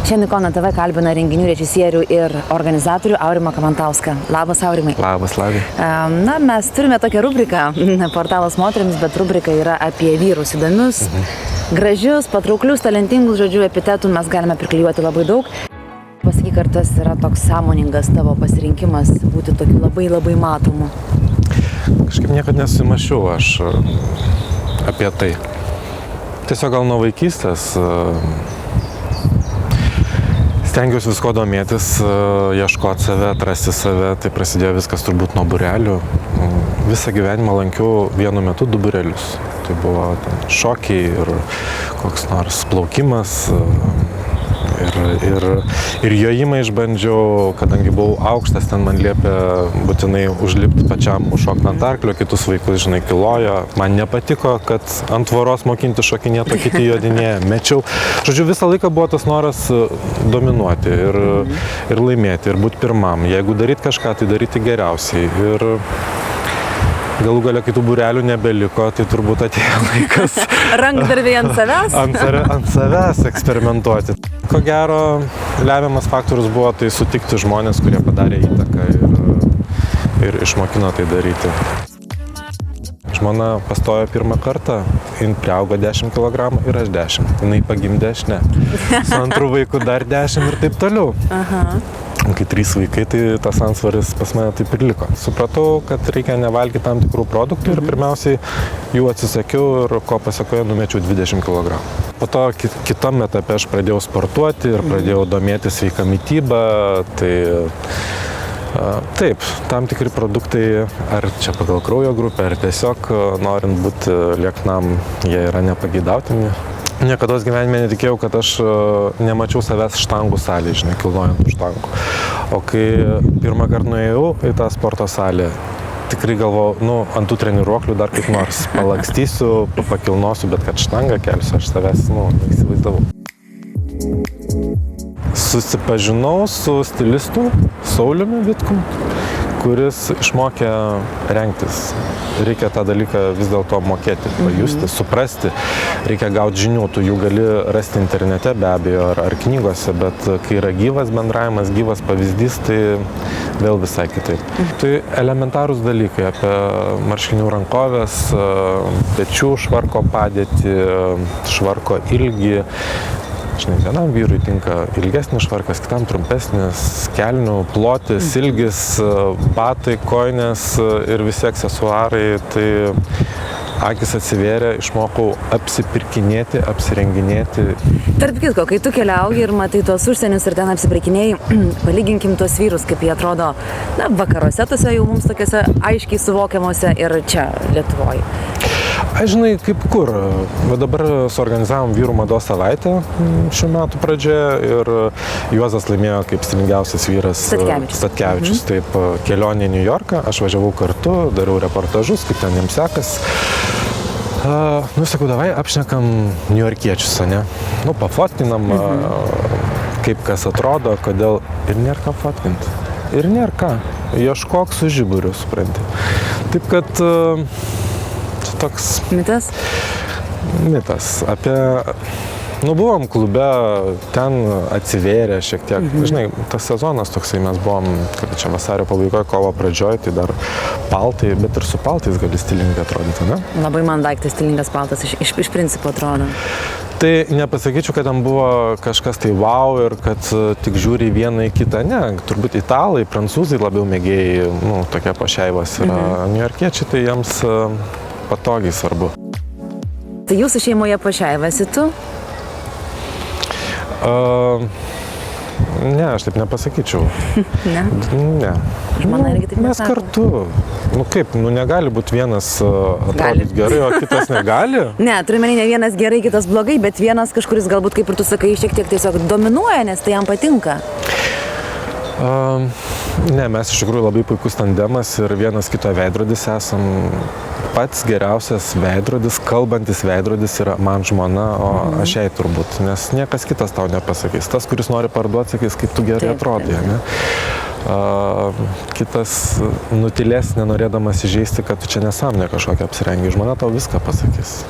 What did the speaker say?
Šiandien Ikona TV kalbina renginių režisierių ir organizatorių Aurimą Kamantauską. Labas, Aurimai. Labas, Lavija. Na, mes turime tokią rubriką, portalas moterims, bet rubrika yra apie vyrus įdomius, gražius, patrauklius, talentingus, žodžiu, epitetų mes galime priklijuoti labai daug. Pasakyk, ar tas yra toks sąmoningas tavo pasirinkimas būti tokiu labai matomu? Kažkaip niekada nesusimąsčiau aš apie tai. Tiesiog gal nuo vaikystės stengiausi visko domėtis, ieškoti save, atrasti save. Tai prasidėjo viskas turbūt nuo būrelių. Visą gyvenimą lankiau vienu metu 2 būrelius. Tai buvo šokiai ir koks nors plaukimas. Ir jojimą išbandžiau, kadangi buvau aukštas, ten man liepė būtinai užlipti pačiam, užšokti ant arklio, kitus vaikus, žinai, kilojo. Man nepatiko, kad ant tvoros mokinti šokinėti, kiti jodinėja, mečiau. Žodžiu, visą laiką buvo tas noras dominuoti ir laimėti, ir būti pirmam. Jeigu daryti kažką, tai daryti geriausiai. Ir galų galia, kai tų būrelių nebeliko, tai turbūt atėjo laikas Rankdarbiai ant savęs? ant savęs eksperimentuoti. Ko gero, lemiamas faktorius buvo tai sutikti žmonės, kurie padarė įtaką ir išmokino tai daryti. Žmona pastojo pirmą kartą, jin priaugo 10 kg ir aš 10. Jinai pagimdė, aš ne. Su antru vaiku dar 10 ir taip toliau. Kai 3 vaikai, tai tas ansvaris pas mane taip ir liko. Supratau, kad reikia nevalgyti tam tikrų produktų ir pirmiausiai jų atsisakiau ir ko pasekoje numečiau 20 kg. Po to kitam etape aš pradėjau sportuoti ir pradėjau domėtis sveika mityba. Tai taip, tam tikri produktai, ar čia pagal kraujo grupę, ar tiesiog norint būti lieknam, jie yra nepageidautini. Niekados gyvenime netikėjau, kad aš nemačiau savęs štangų salėje, žinai, kilnojant už štangų. O kai pirmą kartą nuėjau į tą sporto salę, tikrai galvojau, ant tų treniruoklių dar kaip nors palakstysiu, pakilnosiu, bet kad štangą kelsiu, aš savęs, neįsivaizdavau. Susipažinau su stilistu Sauliumi Vitkum, kuris išmokė rengtis. Reikia tą dalyką vis dėlto mokėti, pajusti, suprasti. Reikia gauti žinių, tu jų gali rasti internete be abejo ar knygose, bet kai yra gyvas bendravimas, gyvas pavyzdys, tai vėl visai kitaip. Tai elementarūs dalykai apie marškinių rankovės, pečių švarko padėtį, švarko ilgį. Žinai, vienam vyrui tinka ilgesnis švarkas, kitam trumpesnis, kelnių plotis, ilgis, batai, kojinės ir visi aksesuarai. Tai akis atsivėrė, išmokau apsipirkinėti, apsirenginėti. Tarp kitko, kai tu keliauji ir matai tuos užsienius ir ten apsipirkinėjai, palyginkim tuos vyrus, kaip jie atrodo vakaruose, tuose jau mums tokiuose aiškiai suvokiamuose ir čia Lietuvoje. Aš žinai, kaip kur. Va dabar suorganizavom vyrų mados savaitę šių metų pradžioje ir Juozas laimėjo kaip stilingiausias vyras Statkevičius. Taip, kelionė į New Yorką, aš važiavau kartu, dariau reportažus, kaip ten jiems sekas. Sakau, davai apšnekam niujorkiečius, ne? Pafotkinam, kaip kas atrodo, kodėl ir nėra ką fotkinti. Ir nėra ką. Ieškok su žiburiu, supranti. Taip kad toks mitas? Mitas. Buvom klube, ten atsivėrė šiek tiek. Žinai, tas sezonas toksai, mes buvom, kada čia vasario pabaigoje, kovo pradžioje, tai dar paltai, bet ir su paltais gali stilingai atrodyti, ne? Labai man daiktas stilingas paltas iš principo atrodo. Tai nepasakyčiau, kad ten buvo kažkas tai wow ir kad tik žiūri vieną į kitą. Ne, turbūt italai, prancūzai labiau mėgėjai, tokie pašeivas yra. Niujorkiečiai, tai jiems patogiai svarbu. Tai jūsų šeimoje pašeivasi tu? Ne, aš taip nepasakyčiau. Ne? Ne. Žmona irgi taip nesako. Mes kartu. Kaip, negali būti vienas atrodyti gerai, o kitas negali? Ne, turime ne vienas gerai, kitas blogai, bet vienas kažkuris galbūt, kaip ir tu sakai, šiek tiek tiesiog dominuoja, nes tai jam patinka. Ne, mes iš tikrųjų labai puikus tandemas ir vienas kito veidrodis esam. Pats geriausias veidrodis, kalbantis veidrodis yra man žmona, o aš jai turbūt, nes niekas kitas tau nepasakys. Tas, kuris nori parduoti, sakys, kaip tu gerai atrodai, ne? Kitas nutilės, nenorėdamas įžeisti, kad tu čia nesąmonė kažkokią apsirengi. Žmona tau viską pasakys.